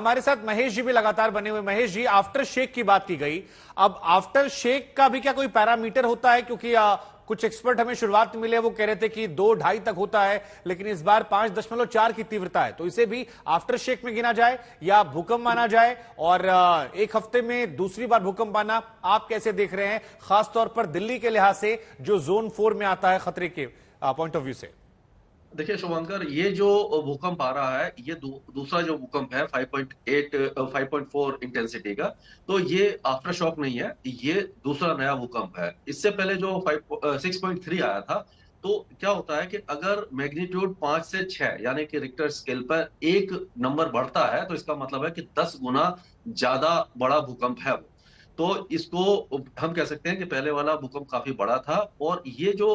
हमारे साथ महेश जी भी लगातार बने हुए। महेश जी, आफ्टर शेक की बात की गई, अब आफ्टर शेक का भी क्या कोई पैरामीटर होता है? क्योंकि कुछ एक्सपर्ट हमें शुरुआत में मिले, वो कह रहे थे कि 2-2.5 तक होता है, लेकिन इस बार 5.4 की तीव्रता है, तो इसे भी आफ्टर शेक में गिना जाए या भूकंप माना जाए? और एक हफ्ते में दूसरी बार भूकंप आना आप कैसे देख रहे हैं, खासतौर पर दिल्ली के लिहाज से जो जोन 4 में आता है खतरे के पॉइंट ऑफ व्यू से? देखिए शुभंकर, ये जो भूकंप आ रहा है, ये दूसरा जो भूकंप है 5.8 5.4 इंटेंसिटी का। तो ये आफ्टर शॉक नहीं है, ये दूसरा नया भूकंप है। इससे पहले जो 6.3 आया था, तो क्या होता है कि अगर मैग्नीट्यूड 5 से 6 यानी कि रिक्टर स्केल पर एक नंबर बढ़ता है, तो इसका मतलब है कि 10 गुना ज्यादा बड़ा भूकंप है वो। तो इसको हम कह सकते हैं कि पहले वाला भूकंप काफी बड़ा था। और ये जो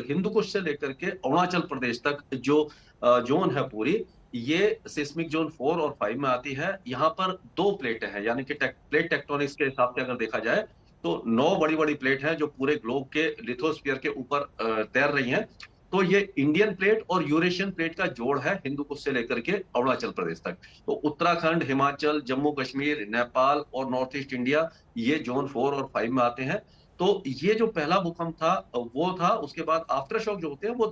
हिंदू कुश से लेकर के अरुणाचल प्रदेश तक जो जोन है पूरी, ये सिस्मिक जोन 4 और 5 में आती है। यहाँ पर दो प्लेटें हैं, यानी कि प्लेट टेक्टोनिक्स के हिसाब से अगर देखा जाए तो 9 बड़ी बड़ी प्लेट हैं जो पूरे ग्लोब के लिथोस्फीयर के ऊपर तैर रही हैं। तो ये इंडियन प्लेट और यूरेशियन प्लेट का जोड़ है हिंदू कुश से लेकर के अरुणाचल प्रदेश तक। तो उत्तराखंड, हिमाचल, जम्मू कश्मीर, नेपाल और नॉर्थ ईस्ट इंडिया, ये जोन 4 और 5 में आते हैं। तो ये जो पहला भूकंप था वो था। उसके बाद आफ्टर शॉक जो होते हैं वो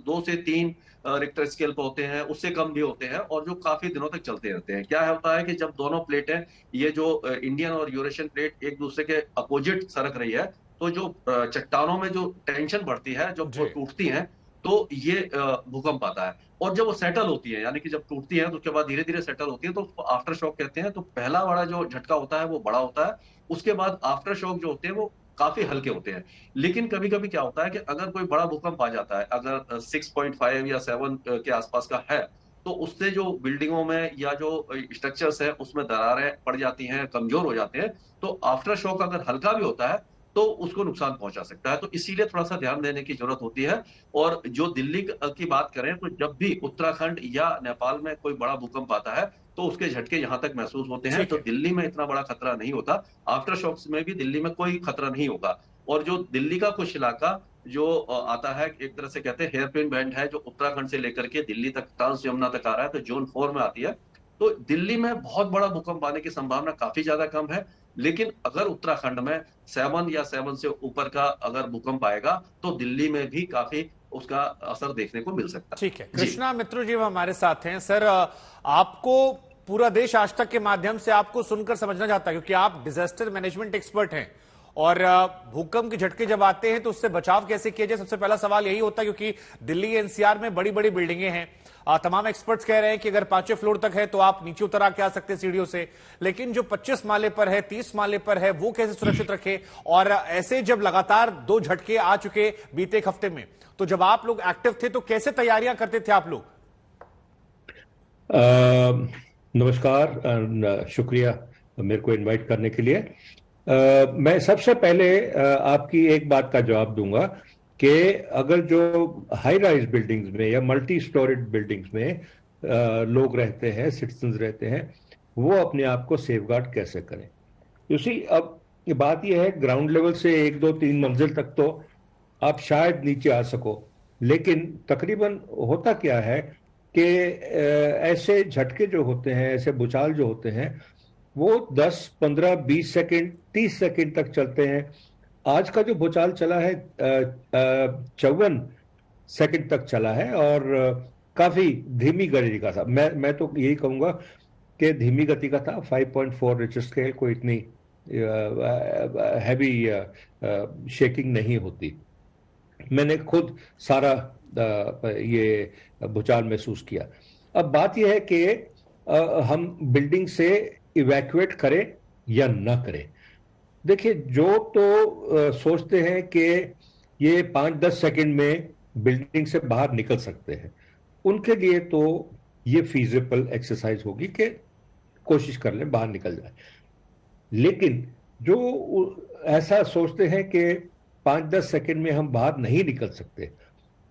दो से तीन रिक्टर स्केल पर होते हैं, उससे कम भी होते हैं, और जो काफी दिनों तक चलते रहते हैं। क्या होता है कि जब दोनों प्लेटें, ये जो इंडियन और यूरेशियन प्लेट एक दूसरे के अपोजिट सरक रही है, तो जो चट्टानों में जो टेंशन बढ़ती है, जब वो टूटती हैं, तो ये भूकंप आता है। और जब वो सेटल होती है, यानी कि जब टूटती है तो उसके बाद धीरे धीरे सेटल होती है, तो उसको आफ्टर शॉक कहते हैं। तो पहला वाला जो झटका होता है वो बड़ा होता है। उसके बाद आफ्टर शॉक जो होते हैं वो काफी हल्के होते हैं। लेकिन कभी कभी क्या होता है कि अगर कोई बड़ा भूकंप आ जाता है, अगर 6.5 या 7 के आसपास का है, तो उससे जो बिल्डिंगों में या जो स्ट्रक्चर्स है उसमें दरारें पड़ जाती हैं, कमजोर हो जाते हैं। तो आफ्टर शॉक अगर हल्का भी होता है तो उसको नुकसान पहुंचा सकता है। तो इसीलिए थोड़ा सा ध्यान देने की जरूरत होती है। और जो दिल्ली की बात करें, तो जब भी उत्तराखंड या नेपाल में कोई बड़ा भूकंप आता है तो उसके झटके यहां तक महसूस होते हैं। ठीक तो है। दिल्ली में इतना बड़ा खतरा नहीं होता। आफ्टर शॉक्स में भी दिल्ली में कोई खतरा नहीं होगा। और जो दिल्ली का कुछ इलाका जो आता है, एक तरह से कहते हैं हेयर पिन बैंड है, जो उत्तराखंड से लेकर के दिल्ली तक, ट्रांस यमुना तक आ रहा है, तो जोन 4 में आती है। तो दिल्ली में बहुत बड़ा भूकंप आने की संभावना काफी ज्यादा कम है। लेकिन अगर उत्तराखंड में 7 या 7 से ऊपर का अगर भूकंप आएगा, तो दिल्ली में भी काफी उसका असर देखने को मिल सकता ठीक है। है। जी। कृष्णा मित्र जी हमारे साथ हैं। सर, आपको पूरा देश आज तक के माध्यम से आपको सुनकर समझना चाहता है, क्योंकि आप डिजास्टर मैनेजमेंट एक्सपर्ट हैं, और भूकंप के झटके जब आते हैं तो उससे बचाव कैसे किया जाए, सबसे पहला सवाल यही होता है। क्योंकि दिल्ली एनसीआर में बड़ी बड़ी बिल्डिंगें हैं, तमाम एक्सपर्ट्स कह रहे हैं कि अगर 5वें फ्लोर तक है तो आप नीचे उतर आके आ सकते हैं सीढ़ियों से, लेकिन जो 25 माले पर है, 30 माले पर है, वो कैसे सुरक्षित रखे? और ऐसे जब लगातार 2 झटके आ चुके बीते एक हफ्ते में, तो जब आप लोग एक्टिव थे तो कैसे तैयारियां करते थे आप लोग? नमस्कार, शुक्रिया मेरे को इनवाइट करने के लिए। मैं सबसे पहले आपकी एक बात का जवाब दूंगा कि अगर जो हाई राइज बिल्डिंग्स में या मल्टी स्टोरेड बिल्डिंग्स में लोग रहते हैं, सिटीजन्स रहते हैं, वो अपने आप को सेफगार्ड कैसे करें। उसी अब ये बात यह है, ग्राउंड लेवल से 1, 2, 3 मंजिल तक तो आप शायद नीचे आ सको, लेकिन तकरीबन होता क्या है कि ऐसे झटके जो होते हैं, ऐसे भूचाल जो होते हैं, वो 10, 15, 20 सेकंड, 30 सेकंड तक चलते हैं। आज का जो भूचाल चला है 54 सेकंड तक चला है, और काफी धीमी गति का था। मैं तो यही कहूंगा कि धीमी गति का था। 5.4 रिक्टर स्केल, कोई इतनी हैवी शेकिंग नहीं होती। मैंने खुद सारा ये भूचाल महसूस किया। अब बात यह है कि हम बिल्डिंग से इवैक्यूएट करें या ना करें। देखिए, जो तो सोचते हैं कि ये 5-10 सेकंड में बिल्डिंग से बाहर निकल सकते हैं, उनके लिए तो ये फीजिबल एक्सरसाइज होगी कि कोशिश कर लें बाहर निकल जाए। लेकिन जो ऐसा सोचते हैं कि 5-10 सेकंड में हम बाहर नहीं निकल सकते,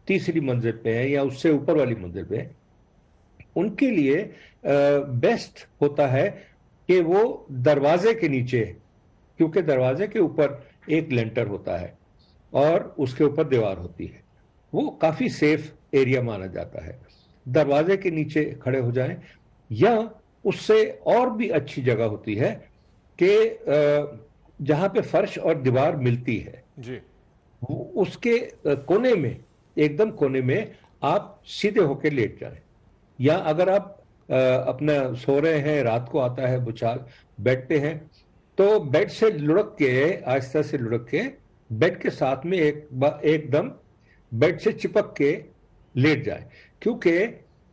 तीसरी मंजिल पे है या उससे ऊपर वाली मंजिल पे, उनके लिए बेस्ट होता है कि वो दरवाजे के नीचे, क्योंकि दरवाजे के ऊपर एक लेंटर होता है और उसके ऊपर दीवार होती है, वो काफी सेफ एरिया माना जाता है। दरवाजे के नीचे खड़े हो जाएं, या उससे और भी अच्छी जगह होती है कि जहां पे फर्श और दीवार मिलती है, जी। उसके कोने में, एकदम कोने में आप सीधे होकर लेट जाएं। या अगर आप अपना सो रहे हैं, रात को आता है भूचाल, बेड पे हैं, तो बेड से लुढ़क के, आहिस्ता से लुढ़क के बेड के साथ में एकदम बेड से चिपक के लेट जाए। क्योंकि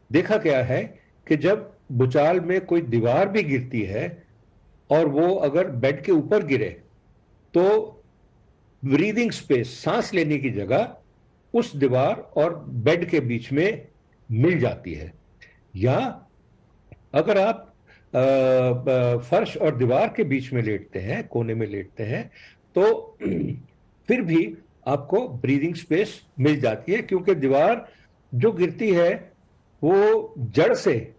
देखा गया है कि जब भूचाल में कोई दीवार भी गिरती है और वो अगर बेड के ऊपर गिरे तो ब्रीदिंग स्पेस, सांस लेने की जगह उस दीवार और बेड के बीच में मिल जाती है। या अगर आप फर्श और दीवार के बीच में लेटते हैं, कोने में लेटते हैं, तो फिर भी आपको ब्रीदिंग स्पेस मिल जाती है, क्योंकि दीवार जो गिरती है वो जड़ से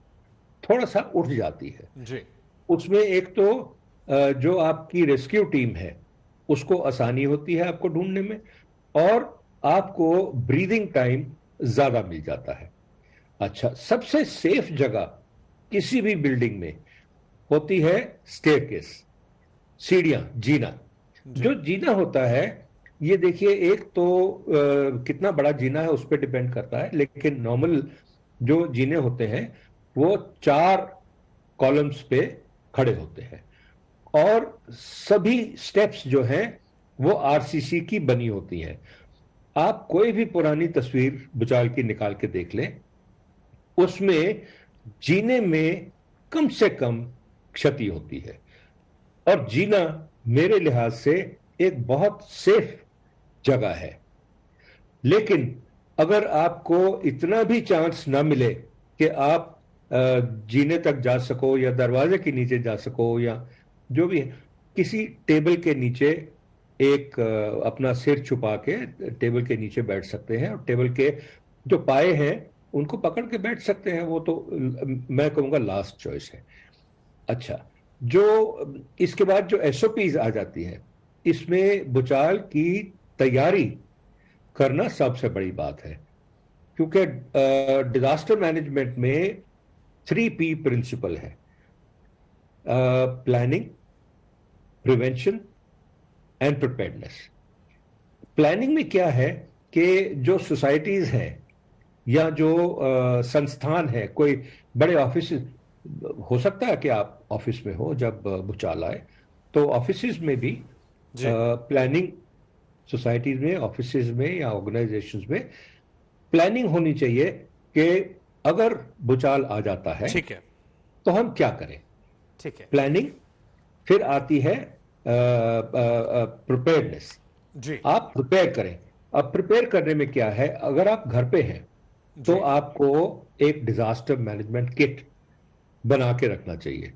थोड़ा सा उठ जाती है जी। उसमें एक तो जो आपकी रेस्क्यू टीम है उसको आसानी होती है आपको ढूंढने में, और आपको ब्रीदिंग टाइम ज्यादा मिल जाता है। अच्छा, सबसे सेफ जगह किसी भी बिल्डिंग में होती है स्टेयरकेस, सीढ़ियां, जीना। जो जीना होता है, ये देखिए, एक तो कितना बड़ा जीना है उस पर डिपेंड करता है, लेकिन नॉर्मल जो जीने होते हैं वो 4 कॉलम्स पे खड़े होते हैं, और सभी स्टेप्स जो हैं वो आरसीसी की बनी होती हैं। आप कोई भी पुरानी तस्वीर भूचाल की निकाल के देख लें, उसमें जीने में कम से कम क्षति होती है। और जीना मेरे लिहाज से एक बहुत सेफ जगह है। लेकिन अगर आपको इतना भी चांस ना मिले कि आप जीने तक जा सको या दरवाजे के नीचे जा सको या जो भी है, किसी टेबल के नीचे एक अपना सिर छुपा के टेबल के नीचे बैठ सकते हैं, और टेबल के जो पाए हैं उनको पकड़ के बैठ सकते हैं। वो तो मैं कहूँगा लास्ट चॉइस है। अच्छा, जो इसके बाद जो एसओपीज आ जाती है, इसमें भूचाल की तैयारी करना सबसे बड़ी बात है, क्योंकि डिजास्टर मैनेजमेंट में 3P प्रिंसिपल है: planning, prevention and preparedness. Planning में क्या है कि जो सोसाइटीज हैं या जो संस्थान है, कोई बड़े ऑफिस, हो सकता है कि आप ऑफिस में हो जब भूचाल आए, तो ऑफिस में भी प्लानिंग, सोसाइटीज में, ऑफिस में या ऑर्गेनाइजेशंस में प्लानिंग होनी चाहिए कि अगर भूचाल आ जाता है, ठीक है, तो हम क्या करें। ठीक है, प्लानिंग, फिर आती है प्रिपेयर्डनेस। जी। आप प्रिपेयर करें। अब प्रिपेयर करने में क्या है, अगर आप घर पे हैं तो आपको एक डिजास्टर मैनेजमेंट किट बना के रखना चाहिए।